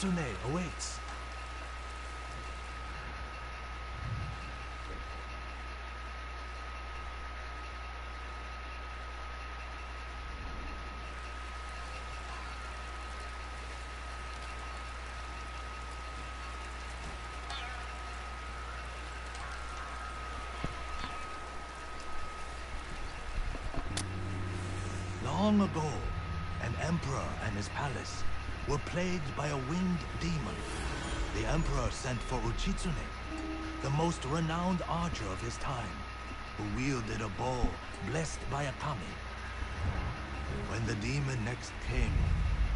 Uchitsune awaits. Long ago, an emperor and his palace were plagued by a winged demon. The emperor sent for Uchitsune, the most renowned archer of his time, who wielded a bow blessed by a kami. When the demon next came,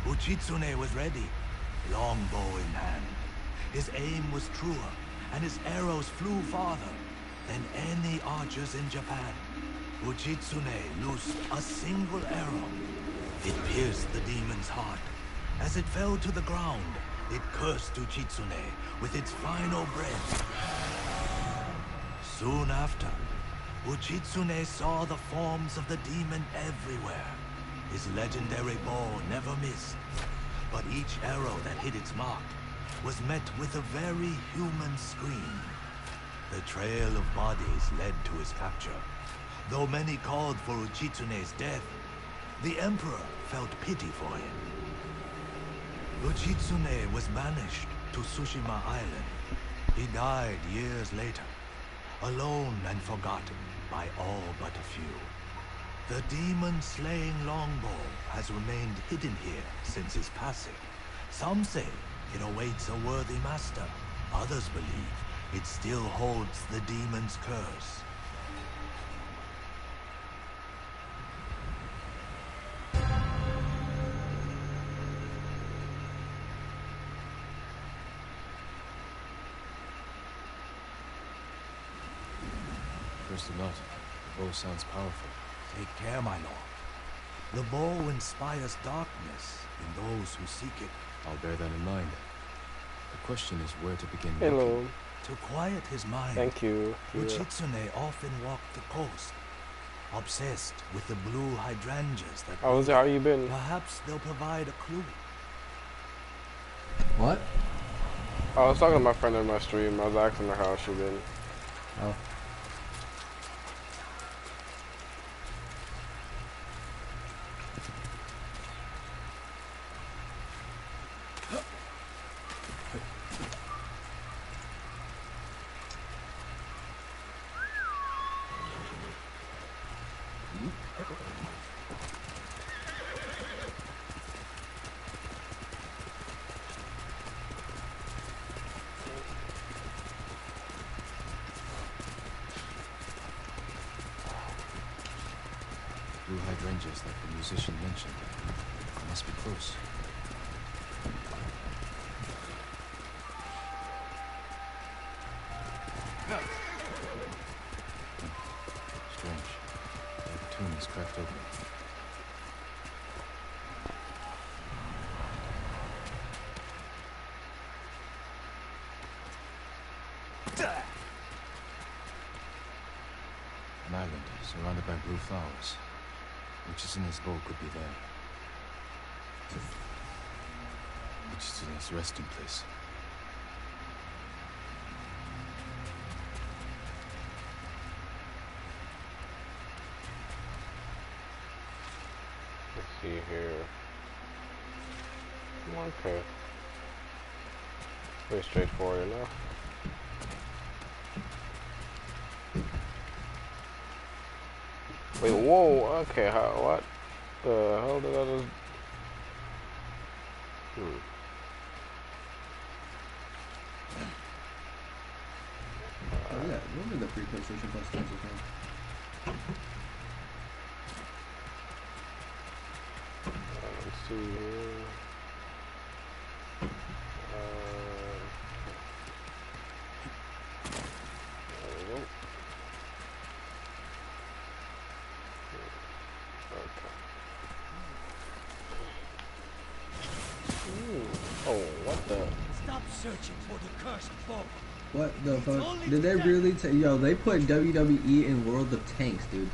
Uchitsune was ready, longbow in hand. His aim was truer, and his arrows flew farther than any archers in Japan. Uchitsune loosed a single arrow. It pierced the demon's heart. As it fell to the ground, it cursed Uchitsune with its final breath. Soon after, Uchitsune saw the forms of the demon everywhere. His legendary bow never missed, but each arrow that hit its mark was met with a very human scream. The trail of bodies led to his capture. Though many called for Uchitsune's death, the emperor felt pity for him. Uchitsune was banished to Tsushima Island. He died years later, alone and forgotten by all but a few. The demon-slaying longbow has remained hidden here since his passing. Some say it awaits a worthy master. Others believe it still holds the demon's curse. First of all, the bow sounds powerful. Take care, my lord. The bow inspires darkness in those who seek it. I'll bear that in mind. The question is where to begin Hello. looking. To quiet his mind, Thank you. Uchitsune often walked the coast, obsessed with the blue hydrangeas that How you been? perhaps they'll provide a clue. What? I was talking to my friend in my stream. I was asking her how she been. Oh. Blue hydrangeas like the musician mentioned. Must be close. Strange. The tomb is cracked open. An island surrounded by blue flowers. Uchitsune's bow could be there. Uchitsune's resting place. Let's see here. Okay. Pretty straightforward enough. Wait, whoa, okay, what the hell did I just... Oh yeah, remember the free PlayStation Plus games as well? Let's see here. There we go. Oh, what the? Stop searching for the cursed bow. What the fuck? Did they really yo, they put WWE in World of Tanks, dude.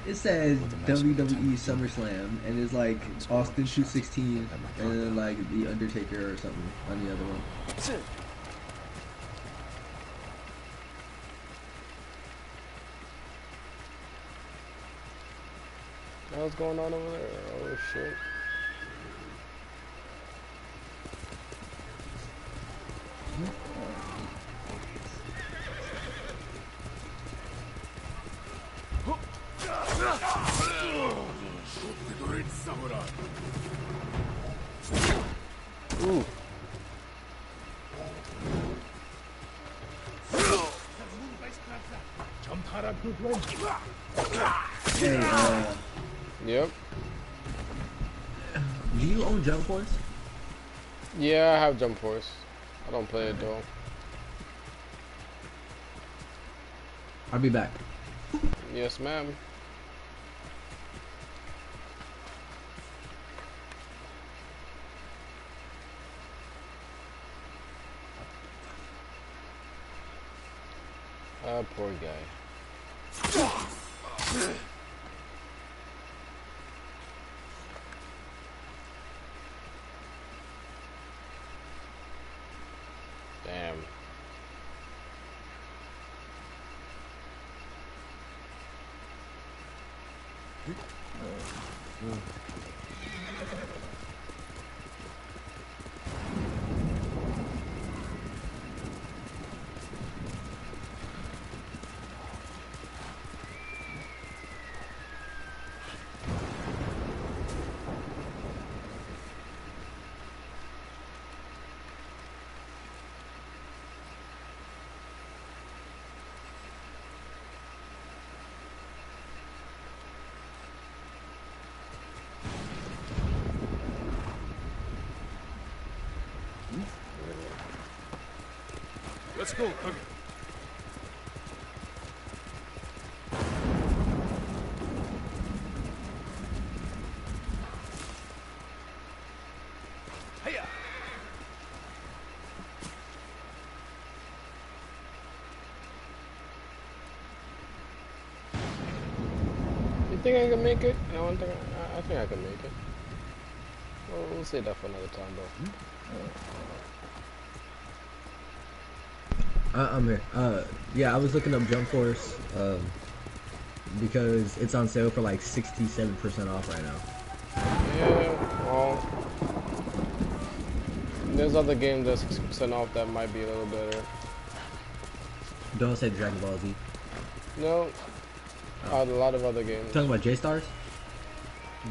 It says WWE SummerSlam, and it's like Austin 216, and then like The Undertaker or something on the other one. What's going on over there? Oh shit. Ooh. Hey, Yep. do you own Jump Force? Yeah, I have Jump Force. I don't play it though. I'll be back. Yes, ma'am. Poor guy. Damn. Let's go, Kage. Hiya. You think I can make it? I don't think I think I can make it. Well, we'll save that for another time, though. I'm here. Yeah, I was looking up Jump Force, because it's on sale for like 67% off right now. Yeah, well, there's other games that's 60% off that might be a little better. Don't say Dragon Ball Z. No, a lot of other games. Talking about J-Stars?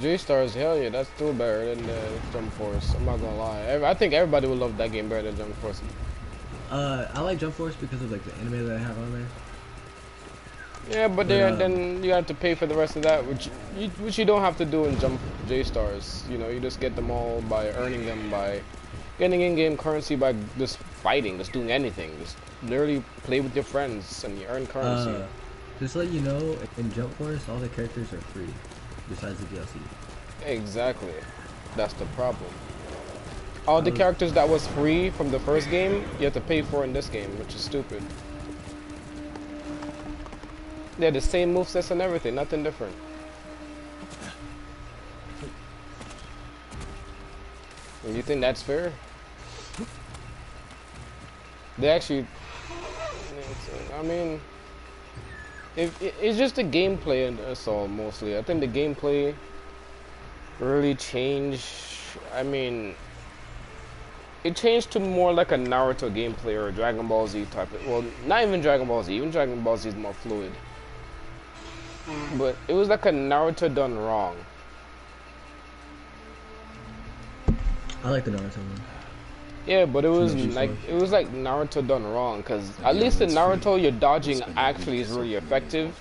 J-Stars, hell yeah, that's still better than Jump Force. I'm not gonna lie. I think everybody would love that game better than Jump Force. I like Jump Force because of like the anime that I have on there. Yeah, but then you have to pay for the rest of that, which you don't have to do in Jump J-Stars. You know, you just get them all by earning them by getting in-game currency by just fighting, just doing anything, just literally play with your friends and you earn currency. Just to let you know, in Jump Force, all the characters are free, besides the DLC. Exactly, that's the problem. All the characters that was free from the first game, you have to pay for in this game, which is stupid. They're the same movesets and everything, nothing different. And you think that's fair? They actually, I mean, it's just the gameplay and that's all mostly. I think the gameplay really changed. I mean, it changed to more like a Naruto gameplay or a Dragon Ball Z type of, well, not even Dragon Ball Z, even Dragon Ball Z is more fluid. But it was like a Naruto done wrong. I like the Naruto one. Yeah, but it was like Naruto done wrong, because at least in Naruto your dodging actually is really effective.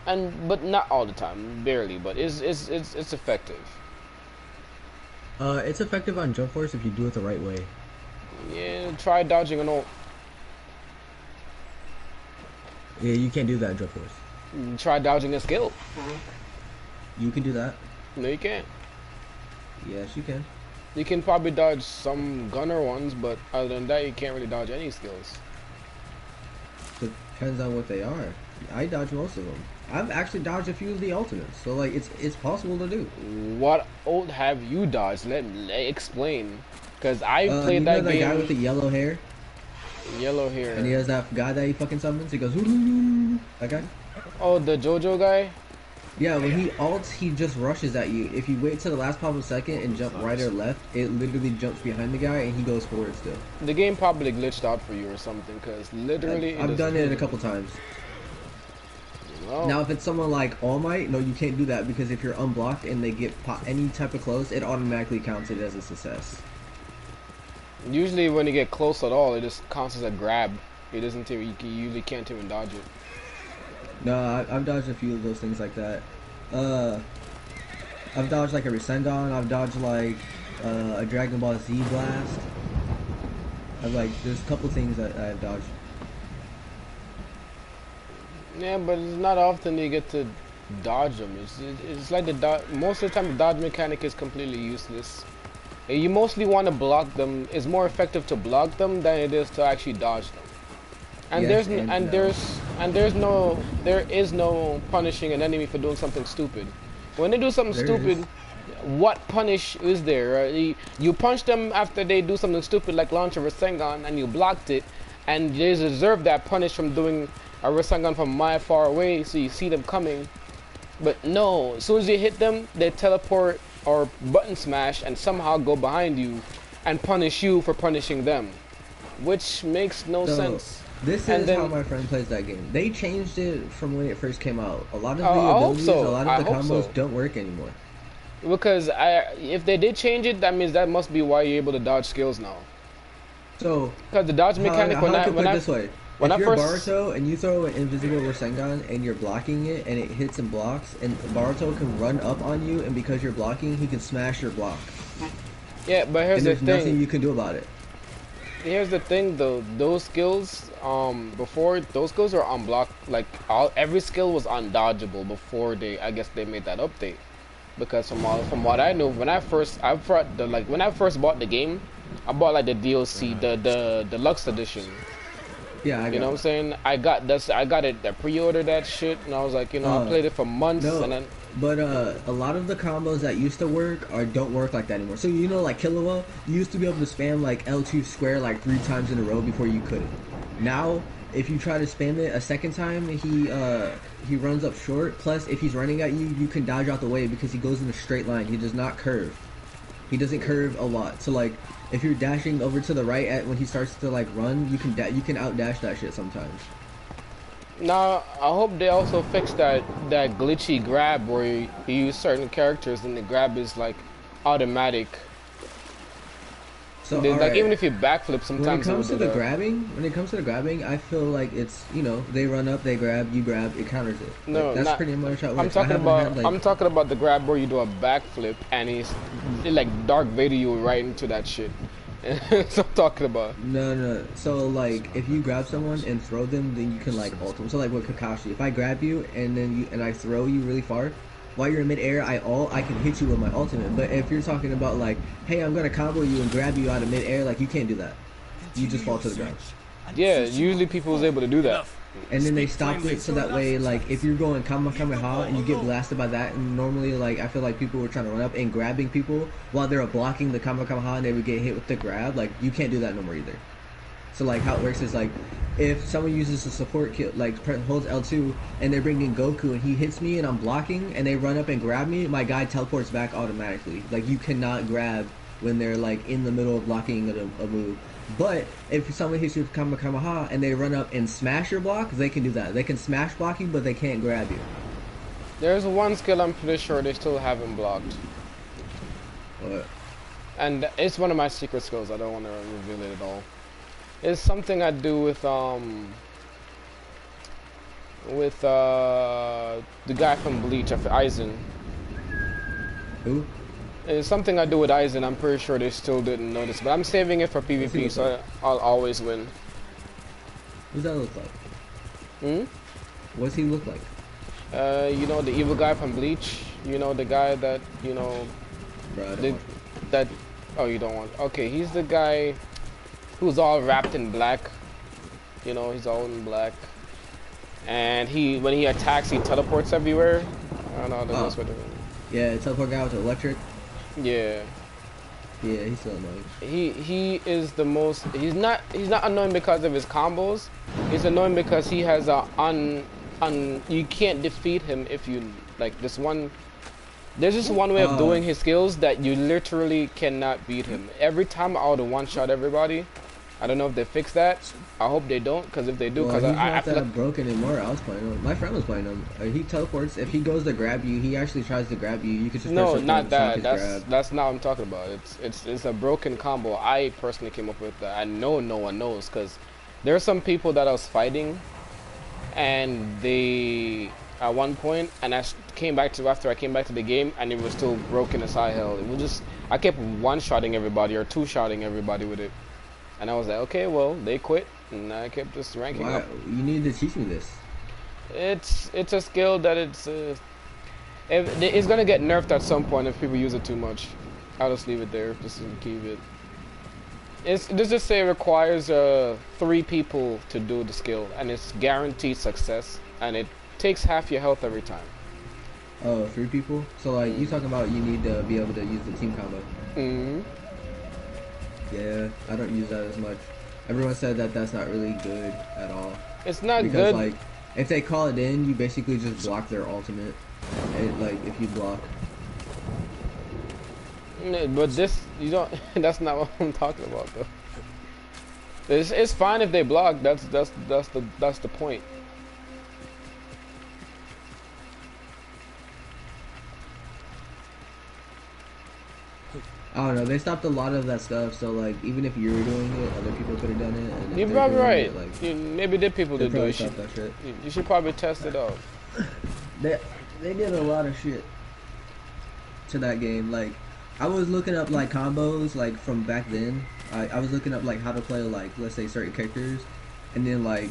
But not all the time, barely, but it's effective. It's effective on Jump Force if you do it the right way. Yeah, try dodging an ult. Yeah, you can't do that in Jump Force. Try dodging a skill. You can do that. No, you can't. Yes, you can. You can probably dodge some gunner ones, but other than that, you can't really dodge any skills. Depends on what they are. I dodge most of them. I've actually dodged a few of the ultimates, so like it's possible to do. What ult have you dodged? Let explain. Cause I played You know that that game. guy with the yellow hair, Yellow hair. and he has that guy that he fucking summons. He goes, "Ooh," that guy. Oh, the JoJo guy. Yeah, when he ults, he just rushes at you. If you wait till the last possible second and jump right or left, it literally jumps behind the guy and he goes forward still. The game probably glitched out for you or something. Cause literally. I've done it a couple times. Oh. Now, if it's someone like All Might, no, you can't do that because if you're unblocked and they get any type of close, it automatically counts it as a success. Usually, when you get close at all, it just counts as a grab. It doesn't. You usually can't even dodge it. No, I've dodged a few of those things like that. I've dodged like a Rasengan. I've dodged like a Dragon Ball Z blast. There's a couple things that I've dodged. Yeah, but it's not often you get to dodge them. It's like most of the time the dodge mechanic is completely useless. You mostly want to block them. It's more effective to block them than it is to actually dodge them. And Yes, there is no punishing an enemy for doing something stupid. When they do something stupid, what punish is there? You punch them after they do something stupid like launch a Rasengan and you blocked it, and they deserve that punish from doing a Rasengan from mile far away, so you see them coming. But no, as soon as you hit them, they teleport or button smash and somehow go behind you and punish you for punishing them, which makes no sense. This is how my friend plays that game. They changed it from when it first came out. A lot of the abilities, a lot of the combos don't work anymore. Because if they did change it, that means that must be why you're able to dodge skills now. So, because the dodge mechanic When if you're Baruto and you throw an invisible Rasengan and you're blocking it and it hits and blocks, and Baruto can run up on you, and because you're blocking, he can smash your block. Yeah, but here's the thing. There's nothing you can do about it. Here's the thing though, those skills, before those skills were unblocked, like every skill was undodgeable before I guess they made that update. Because from what I know, when I first bought the game, I bought like the DLC, the deluxe edition. Yeah, you know what I'm saying? I got it. I pre-ordered that shit, and I was like, I played it for months, and then. But a lot of the combos that used to work don't work like that anymore. So like Killua, you used to be able to spam like L2 square like 3 times in a row before you couldn't. Now, if you try to spam it a second time, he runs up short. Plus, if he's running at you, you can dodge out the way because he goes in a straight line. He does not curve. He doesn't curve a lot. So like, if you're dashing over to the right when he starts to like run, you can outdash that shit sometimes. Now, I hope they also fix that glitchy grab where you use certain characters and the grab is like automatic. So like even if you backflip, sometimes when it comes to the grabbing, I feel like it's they run up, they grab, you grab, it counters it. No, that's pretty much how it works. I'm talking about the grab where you do a backflip and it like Dark Vader you right into that shit. That's what I'm talking about. No. So like, if you grab someone and throw them, then you can like ult them. So like with Kakashi, if I grab you and I throw you really far, while you're in midair, I can hit you with my ultimate. But if you're talking about like, hey, I'm gonna combo you and grab you out of midair, like you can't do that. You just fall to the ground. Yeah, usually people was able to do that. And then they stopped it so that way, like, if you're going Kamehameha and you get blasted by that, and normally, like, I feel like people were trying to run up and grabbing people while they're blocking the Kamehameha and they would get hit with the grab, like, you can't do that no more either. So, like, how it works is, like, if someone uses a support kit, like, holds L2, and they're bringing Goku and he hits me and I'm blocking, and they run up and grab me, my guy teleports back automatically. Like, you cannot grab when they're, like, in the middle of blocking a move. But if someone hits you with Kamehameha and they run up and smash your block, they can do that. They can smash block you, but they can't grab you. There's one skill I'm pretty sure they still haven't blocked. What? And it's one of my secret skills. I don't want to reveal it at all. It's something I do with the guy from Bleach, Aizen. Who? It's something I do with Aizen. I'm pretty sure they still didn't notice, but I'm saving it for PvP, so I'll always win. What does that look like? What does he look like? You know the evil guy from Bleach. You know the guy that Bro, oh, you don't want. Okay, he's the guy who's all wrapped in black. You know, he's all in black. And when he attacks, he teleports everywhere. I don't know the best way to. Yeah, teleport guy with the electric. Yeah. Yeah, he's so annoying. He is the most. He's not annoying because of his combos. He's annoying because he has a you can't defeat him if you like this one. There's just one way of doing his skills that you literally cannot beat him. Every time I would one-shot everybody. I don't know if they fix that. I hope they don't, because if they do, because I feel like broken anymore. I was playing him. My friend was playing him. He teleports. If he goes to grab you, he actually tries to grab you. You could just no, not that. That's not what I'm talking about. It's a broken combo. I personally came up with that. I know no one knows, because there are some people that I was fighting, and they at one point, and I came back to after I came back to the game, and it was still broken as high hell. It was just I kept one-shotting everybody or two-shotting everybody with it. And I was like, okay, well, they quit, and I kept just ranking up. You need to teach me this. It's a skill that it's gonna get nerfed at some point if people use it too much. I'll just leave it there, just to keep it. Let's just say it requires 3 people to do the skill, and it's guaranteed success, and it takes half your health every time. Oh, 3 people? So like you talking about you need to be able to use the team combo. Mm-hmm. Yeah, I don't use that as much. Everyone said that that's not really good at all. It's not because, good. Like, if they call it in, you basically just block their ultimate. Like, if you block. But this, you don't. That's not what I'm talking about, though. It's fine if they block. That's the point. I don't know. They stopped a lot of that stuff, so like even if you were doing it, other people could have done it. And you're probably right. It, like, maybe the people did do it. You should probably test it out. They did a lot of shit to that game. Like I was looking up like combos like from back then. I was looking up like how to play like let's say certain characters, and then like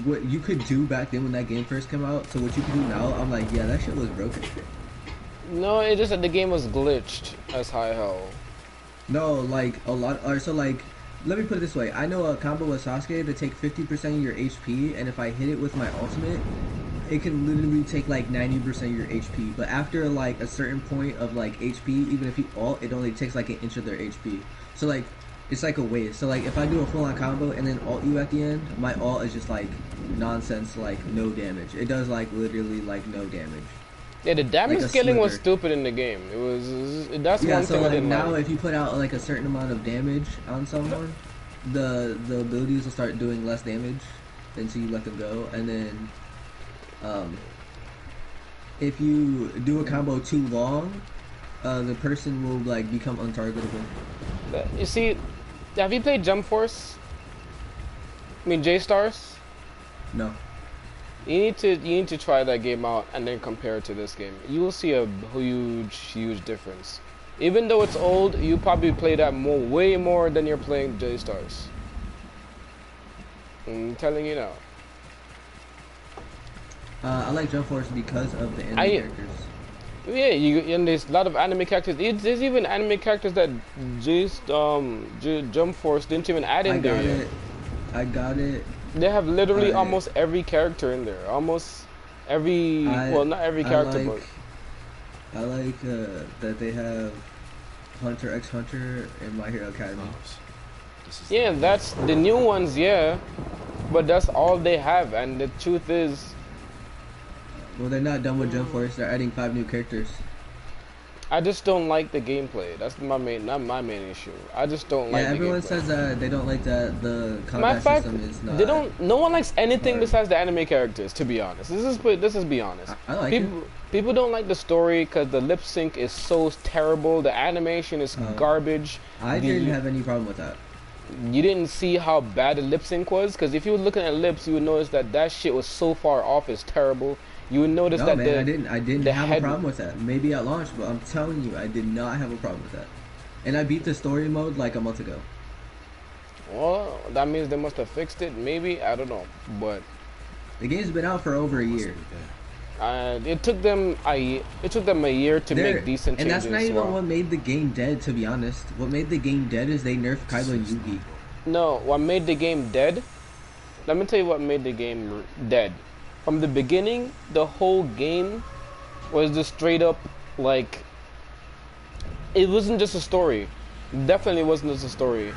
what you could do back then when that game first came out. So what you can do now, I'm like, yeah, that shit was broken. No, it just that the game was glitched as high hell. No, like a lot. Or so like, let me put it this way. I know a combo with Sasuke to take 50% of your HP, and if I hit it with my ultimate, it can literally take like 90% of your HP. But after like a certain point of like HP, even if you ult, it only takes like an inch of their HP. So like, it's like a waste. So like, if I do a full-on combo and then ult you at the end, my ult is just like nonsense, like no damage. It does like literally like no damage. Yeah, the damage scaling was stupid in the game. It was that's one thing I didn't like. Now if you put out like a certain amount of damage on someone, the abilities will start doing less damage until you let them go, and then if you do a combo too long, the person will like become untargetable. You see, have you played Jump Force? I mean J-Stars? No. You need to try that game out and then compare it to this game. You will see a huge difference. Even though it's old, you probably play that way more than you're playing J-Stars. I'm telling you now. I like Jump Force because of the anime characters. Yeah, and there's a lot of anime characters. There's even anime characters that Jump Force didn't even add in there. I got it. They have literally almost every character in there. Almost every, well, not every character, but I like that they have Hunter x Hunter and My Hero Academy. Yeah, that's the new ones, yeah. But that's all they have, and the truth is, well, they're not done with Jump Force. They're adding 5 new characters. I just don't like the gameplay. That's not my main issue. I just don't like the gameplay. Yeah, everyone says that they don't like that the combat system is not. No one likes anything besides the anime characters, to be honest. This is be honest. I like it. People don't like the story because the lip sync is so terrible. The animation is garbage. I didn't have any problem with that. You didn't see how bad the lip sync was? Because if you were looking at lips, you would notice that shit was so far off. It's terrible. You would notice that I didn't have a problem with that. Maybe at launch, but I'm telling you, I did not have a problem with that. And I beat the story mode like a month ago. Well, that means they must have fixed it. Maybe, I don't know, but the game's been out for over a year. It took them a year to make decent changes. And that's not even what made the game dead, to be honest. What made the game dead is they nerfed Kaiba and Yugi. No, what made the game dead? Let me tell you what made the game dead. from the beginning, the whole game was just straight up like it wasn't just a story. Definitely wasn't just a story.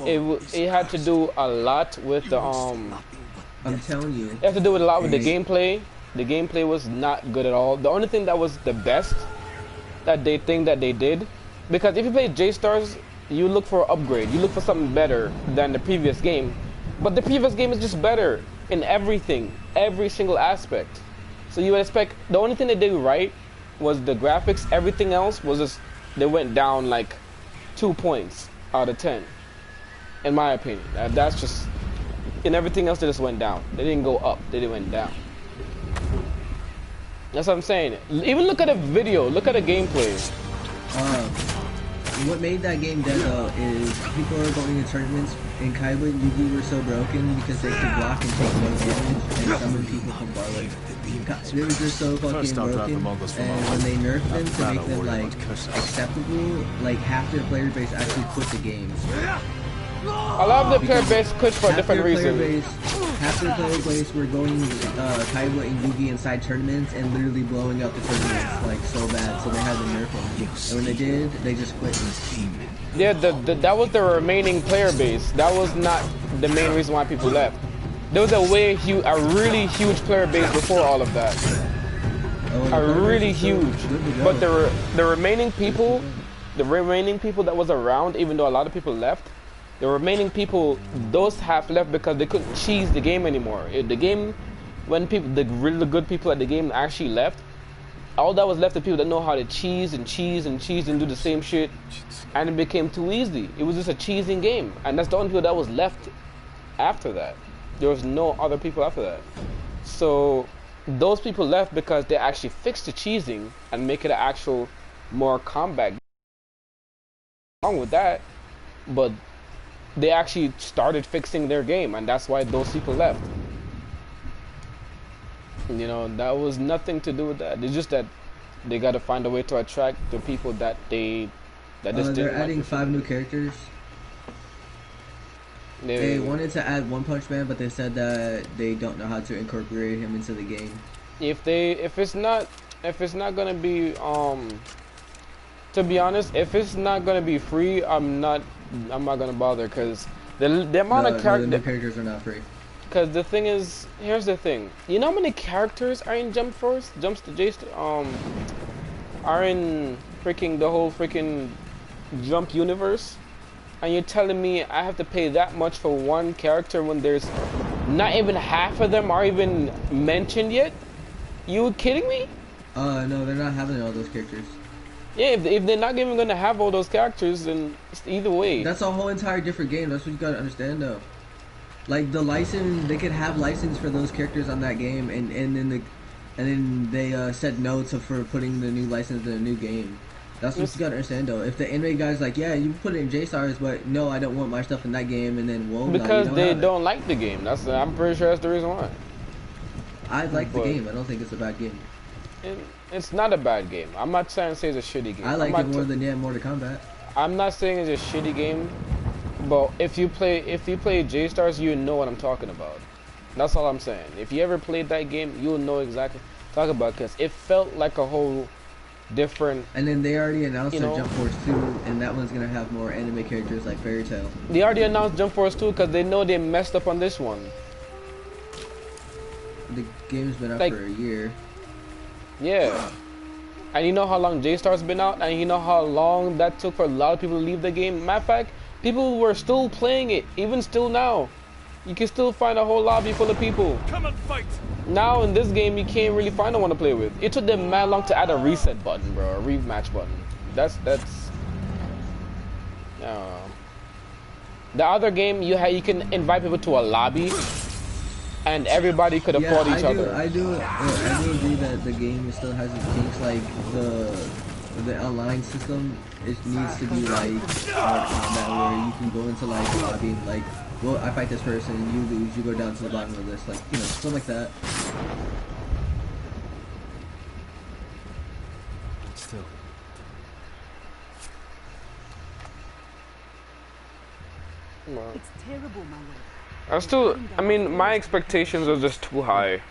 It had to do a lot with the I'm telling you. It had to do with a lot with the gameplay. The gameplay was not good at all. The only thing that was the best that they think that they did, because if you play J-Stars, you look for an upgrade. You look for something better than the previous game. But the previous game is just better in everything, every single aspect. So you would expect, the only thing they did right was the graphics. Everything else was just, they went down like 2 points out of 10. In my opinion. That's just, in everything else they just went down. They didn't go up, they went down. That's what I'm saying. Even look at a video, look at a gameplay. What made that game dead though is people are going to tournaments and Kaiba and Yugi were so broken because they could block and take no damage and summon people from far away. They were just so fucking broken, and when they nerfed them to make them like acceptable, like half their player base actually quit the game. A lot of the player base quit for a different reason. Half their player base were going Kaiba and Yugi inside tournaments and literally blowing up the tournaments like so bad, so they had to nerf them. And when they did, they just quit. Yeah, that was the remaining player base. That was not the main reason why people left. There was a really huge player base before all of that. Really huge. But the remaining people that was around, even though a lot of people left, the remaining people, those half left because they couldn't cheese the game anymore. The game, when the really good people at the game actually left, all that was left of people that know how to cheese and do the same shit, and it became too easy. It was just a cheesing game, and that's the only people that was left after that. There was no other people after that. So those people left because they actually fixed the cheesing and make it an actual more combat. Wrong with that, but they actually started fixing their game, and that's why those people left. You know, that was nothing to do with that. It's just that they got to find a way to attract the people that just didn't. They're adding 5 new characters. They wanted to add One Punch Man, but they said that they don't know how to incorporate him into the game. If it's not gonna be to be honest, if it's not gonna be free, I'm not gonna bother, because the amount of characters are not free. Because the thing is, here's the thing. You know how many characters are in Jump Force? Are in freaking the whole freaking Jump universe? And you're telling me I have to pay that much for one character when there's not even half of them are even mentioned yet? You kidding me? No, they're not having all those characters. Yeah, if they're not even gonna have all those characters, then it's either way. That's a whole entire different game. That's what you gotta understand, though. Like the license, they could have license for those characters on that game, and then they said no for putting the new license in a new game. That's what you gotta understand, though. If the anime guy's like, yeah, you put it in J-Stars, but no, I don't want my stuff in that game, and then whoa, because they don't like the game. I'm pretty sure that's the reason why. I like the game. I don't think it's a bad game. It's not a bad game. I'm not trying to say it's a shitty game. I like it more than Mortal Kombat. I'm not saying it's a shitty game, but if you play J-Stars, you know what I'm talking about. That's all I'm saying. If you ever played that game, you'll know exactly what I'm talking about, because it felt like a whole different. And then they already announced their Jump Force 2, and that one's gonna have more anime characters like Fairy Tail. They already announced Jump Force 2 because they know they messed up on this one. The game's been out for a year. Yeah. And you know how long J-Star's been out, and you know how long that took for a lot of people to leave the game. Matter of fact, people were still playing it, even still now. You can still find a whole lobby full of people. Come and fight. Now in this game, you can't really find no one to play with. It took them mad long to add a reset button, bro, a rematch button. That's. The other game, you can invite people to a lobby, and everybody could afford each other. I do agree that the game still has its kinks, like the online system. It needs to be like hard combat, where you can go into like a lobby and like, well, I fight this person, you lose, you go down to the bottom of the list, like, you know, stuff like that. Still. It's terrible, my lord. I mean, my expectations are just too high.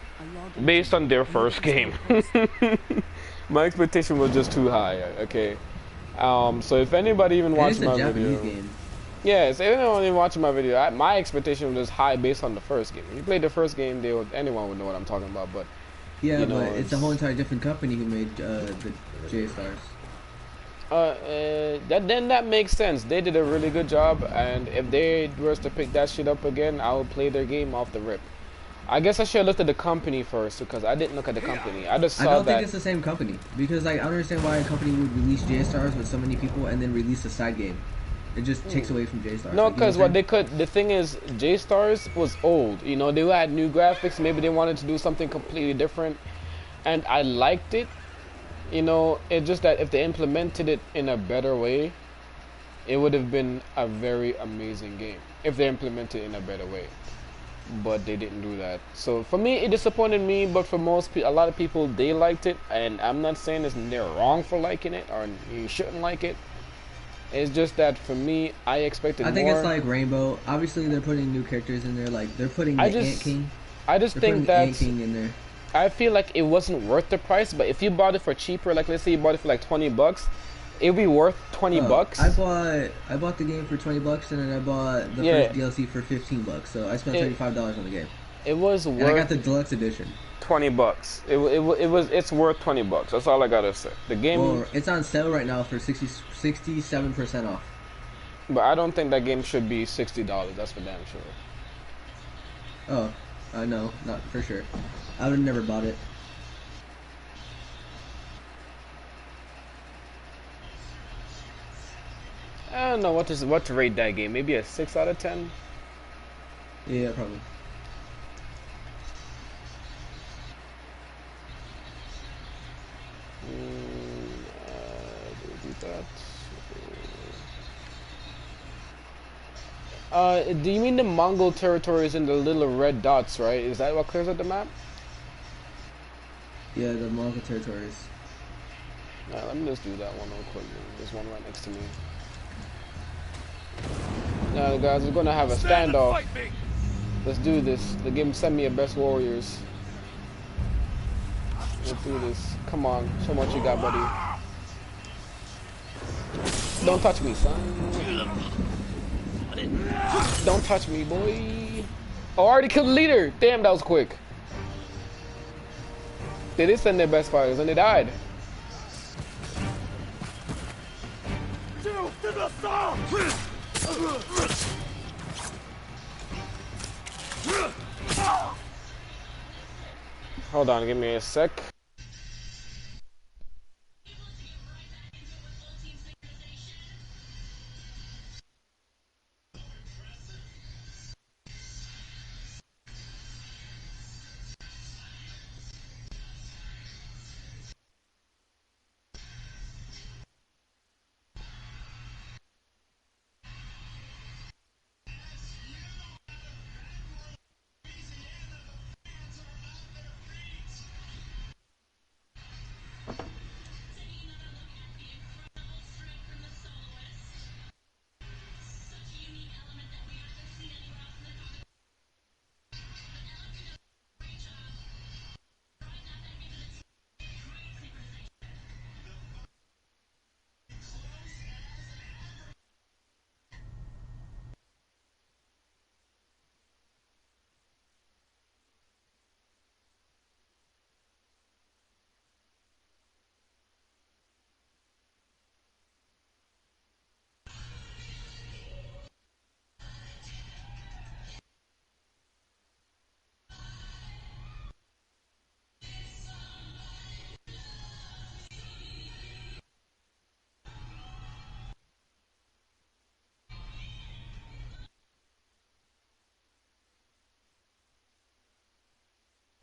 based on their first game. My expectation was just too high. Okay, so if anybody even watched my video, game. yeah, so if anyone even watching my video, my expectation was high based on the first game. If you played the first game, anyone would know what I'm talking about. But yeah, you know, but it's a whole entire different company who made the J-Stars. Then that makes sense. They did a really good job, and if they were to pick that shit up again, I would play their game off the rip. I guess I should have looked at the company first because I didn't look at the company. I just saw that. I don't think it's the same company because like I don't understand why a company would release J-Stars with so many people and then release a side game. It just takes away from J-Stars. No, because what they could. The thing is, J-Stars was old. You know, they had new graphics. Maybe they wanted to do something completely different, and I liked it. You know, it's just that if they implemented it in a better way, it would have been a very amazing game. If they implemented it in a better way, but they didn't do that. So for me, it disappointed me. But for a lot of people, they liked it, and I'm not saying they're wrong for liking it or you shouldn't like it. It's just that for me, I expected more. I think it's like Rainbow. Obviously, they're putting new characters in there. Like they're putting the Ant King. I just think that Ant King in there. I feel like it wasn't worth the price. But if you bought it for cheaper, like let's say you bought it for like $20, it'd be worth $20. I bought the game for $20, and then I bought the first DLC for $15. So I spent $35 on the game. It was worth. And I got the deluxe edition. $20. It's worth $20. That's all I gotta say. The game. Well, it's on sale right now for 67% off. But I don't think that game should be $60. That's for damn sure. Oh, no, not for sure. I would have never bought it. I don't know what to rate that game. Maybe a 6 out of 10. Yeah, probably. Do you mean the Mongol territories in the little red dots, right? Is that what clears up the map? Yeah, the Mongol territories. Alright, let me just do that one real quick. There's one right next to me. Now, guys, we're gonna have a standoff. Let's do this. The game sent me a best warriors. Let's do this. Come on, show me what you got, buddy. Don't touch me, son. Don't touch me, boy. Oh, I already killed the leader. Damn, that was quick. They did send their best fighters and they died. Hold on, give me a sec.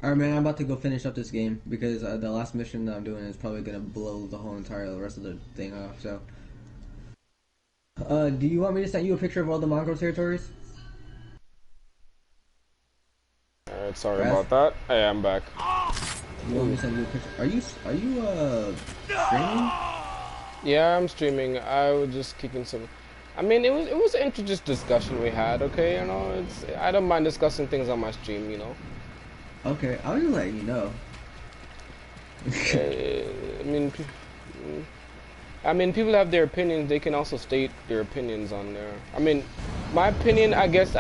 Alright, man, I'm about to go finish up this game because the last mission that I'm doing is probably gonna blow the whole entire rest of the thing off. So, do you want me to send you a picture of all the Mongol territories? Alright, sorry about that. Hey, I'm back. You want me to send you a picture? Are you streaming? Yeah, I'm streaming. I was just kicking some. I mean, it was an interesting discussion we had. Okay, you know, I don't mind discussing things on my stream. You know. Okay, I was just letting you know. I mean, I mean, people have their opinions. They can also state their opinions on there. I mean, my opinion, I guess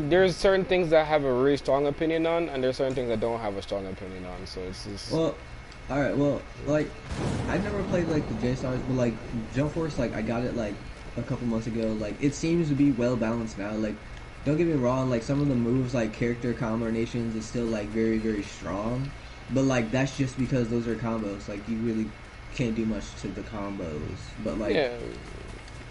there's certain things that I have a really strong opinion on, and there's certain things I don't have a strong opinion on. So it's just. Well, all right. Well, like, I never played like the J Stars, but like Jump Force, like I got it like a couple months ago. Like, it seems to be well balanced now. Like, don't get me wrong. Like, some of the moves, like character combinations, is still like very, very strong. But like, that's just because those are combos. Like, you really can't do much to the combos. But like, yeah.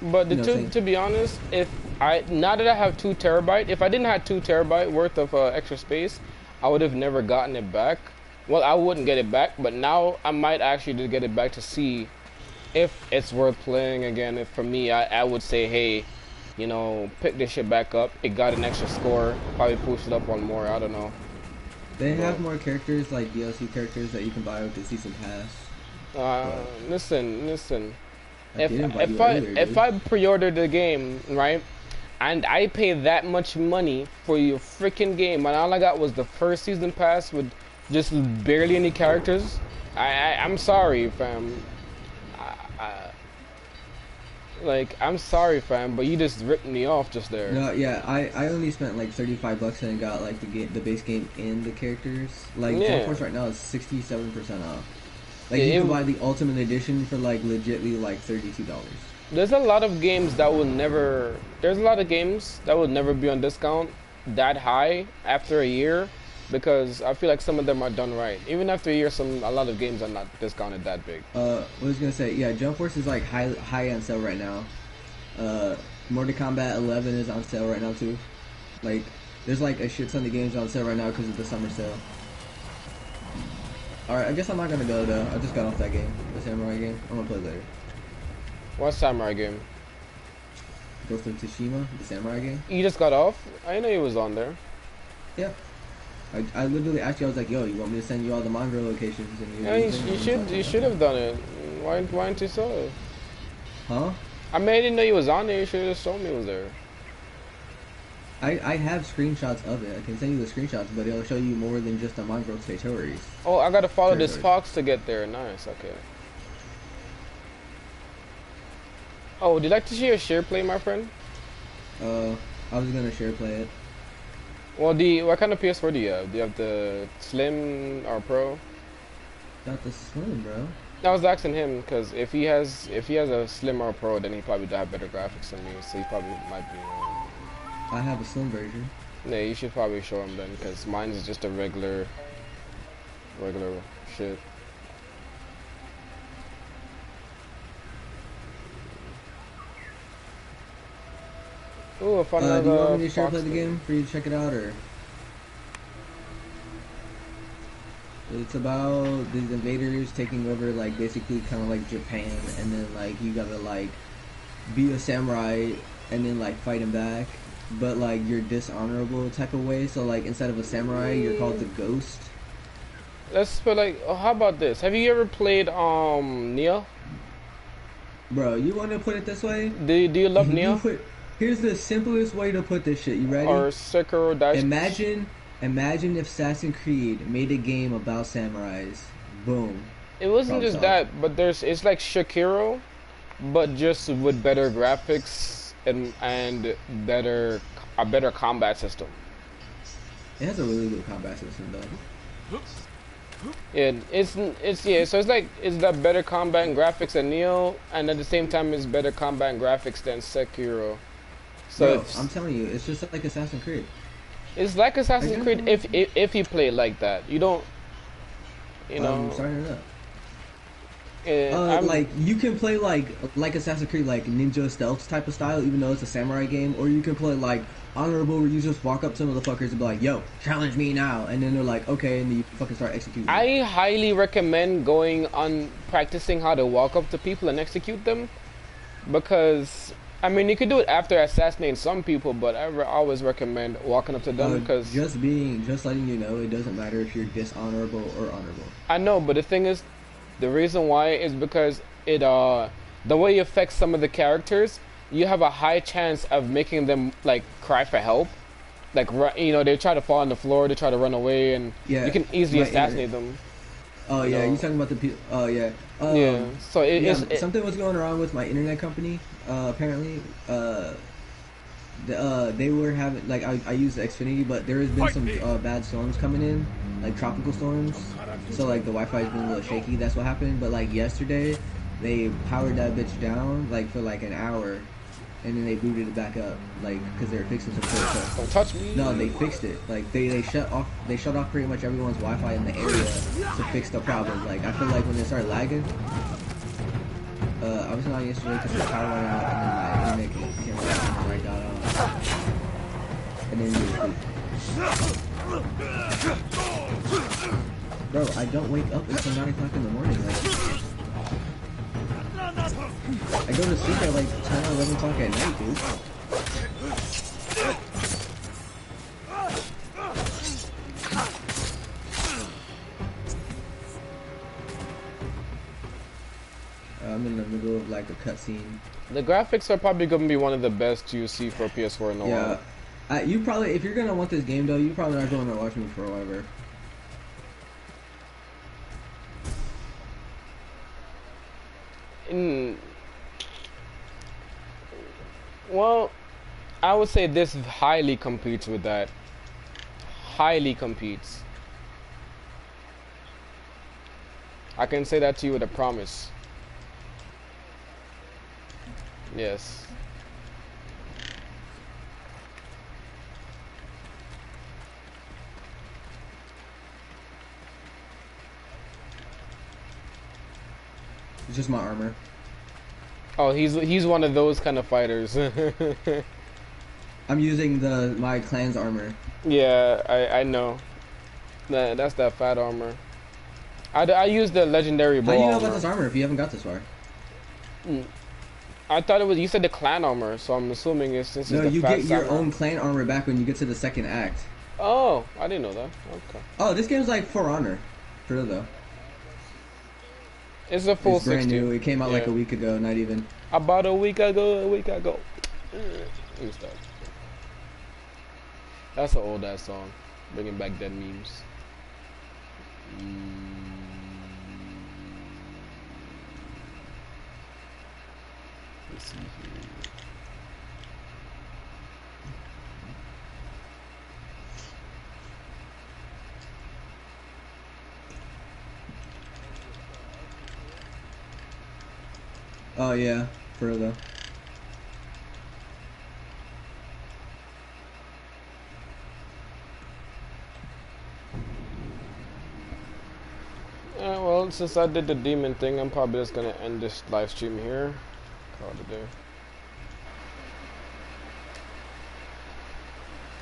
But to be honest, now that I have 2 terabyte, if I didn't have 2 terabyte worth of extra space, I would have never gotten it back. Well, I wouldn't get it back, but now I might actually just get it back to see if it's worth playing again. If for me, I would say, hey, you know, pick this shit back up. It got an extra score. Probably push it up one more. I don't know. They have more characters, like DLC characters that you can buy with the season pass. Listen. If I pre-ordered the game, right, and I pay that much money for your freaking game, and all I got was the first season pass with just barely any characters, I'm sorry, fam. Like, I'm sorry, fam, but you just ripped me off just there. No, yeah, I only spent like $35 and got like the base game and the characters. Like, Jump Force right now is 67% off. Like, you can buy the Ultimate Edition for like legitly like $32. There's a lot of games that will never. There's a lot of games that will never be on discount that high after a year, because I feel like some of them are done right. Even after a year, a lot of games are not discounted that big. I was gonna say, yeah, Jump Force is like high on sale right now. Mortal Kombat 11 is on sale right now too. Like, there's like a shit ton of games on sale right now because of the summer sale. Alright, I guess I'm not gonna go though. I just got off that game, the Samurai game. I'm gonna play later. What Samurai game? Ghost of Tsushima, the Samurai game. You just got off? I didn't know he was on there. Yeah. I literally asked you, I was like, yo, you want me to send you all the manga locations? And yeah, you should have done it. Why didn't you show it? Huh? I mean, I didn't know you was on there. You should have just told me it was there. I have screenshots of it. I can send you the screenshots, but it'll show you more than just the manga territories. Oh, I gotta follow this fox to get there. Nice, okay. Oh, would you like to see a share play, my friend? I was gonna share play it. Well, what kind of PS4 do you have? Do you have the Slim or Pro? Got the Slim, bro. I was asking him because if he has a Slim or a Pro, then he probably does have better graphics than me. So he probably might be. I have a Slim version. Yeah, you should probably show him then, because mine is just a regular shit. Ooh, I found another. Do you want me to share play the game for you to check it out, or? It's about these invaders taking over, like, basically kind of like Japan, and then like you gotta like be a samurai and then like fight him back, but like you're dishonorable type of way. So like instead of a samurai, you're called the ghost. Let's put like, oh, how about this? Have you ever played Neo? Bro, you want to put it this way? Do you love Neo? Here's the simplest way to put this shit. You ready? Or Sekiro Dash. Imagine if Assassin's Creed made a game about samurais. Boom. It wasn't just that, but it's like Sekiro, but just with better graphics and a better combat system. It has a really good combat system though. Yeah, so it's like it's got better combat and graphics than Neo, and at the same time it's better combat and graphics than Sekiro. So bro, I'm telling you, it's just like Assassin's Creed. It's like Assassin's Creed if you play it like that. You don't, you know. I'm starting it up. Like you can play like Assassin's Creed, like ninja stealth type of style, even though it's a samurai game, or you can play like honorable, where you just walk up to motherfuckers and be like, "Yo, challenge me now," and then they're like, "Okay," and then you fucking start executing. I highly recommend going on practicing how to walk up to people and execute them, because I mean you could do it after assassinating some people, but I always recommend walking up to them because just letting you know, it doesn't matter if you're dishonorable or honorable. I know, but the thing is, the reason why is because it the way it affects some of the characters, you have a high chance of making them like cry for help, like you know, they try to fall on the floor, they try to run away, and Yeah, you can easily my assassinate them. Oh yeah, know. you talking about the people? Oh yeah. Yeah. So something was going wrong with my internet company. Apparently, they were having like I use Xfinity, but there has been some bad storms coming in, like tropical storms. So like the Wi-Fi has been a little shaky. That's what happened. But like yesterday, they powered that bitch down like for like an hour, and then they booted it back up, like because they were fixing some stuff. Don't touch me. No, they fixed it. Like they shut off pretty much everyone's Wi-Fi in the area to fix the problem. Like I feel like when they started lagging, I was on yesterday because the power went out and then my internet came out and I got on, and then bro, I don't wake up until 9 o'clock in the morning. Like I go to sleep at like 10 or 11 o'clock at night, dude. I'm in the middle of like a cutscene. The graphics are probably gonna be one of the best you see for PS4 in a while. Yeah, you probably, if you're gonna want this game though, you probably not going to watch me for a while. Well, I would say this highly competes with that. Highly competes. I can say that to you with a promise. Yes. It's just my armor. Oh, he's one of those kind of fighters. I'm using my clan's armor. Yeah, I know. That's that fat armor. I use the legendary ball. How do you know about this armor if you haven't got this far? I thought it was, you said the clan armor, so I'm assuming it's since no, it's the you fat get your samurai. own clan armor back when you get to the second act. Oh, I didn't know that. Okay. Oh, this game's like For Honor, for real though. It's a full It's brand 60. new. It came out like a week ago, not even. About a week ago. Let me stop. That's an old ass song, bringing back dead memes. Let's see here. Oh yeah, for real though. Well, since I did the demon thing, I'm probably just gonna end this live stream here. Call it a day.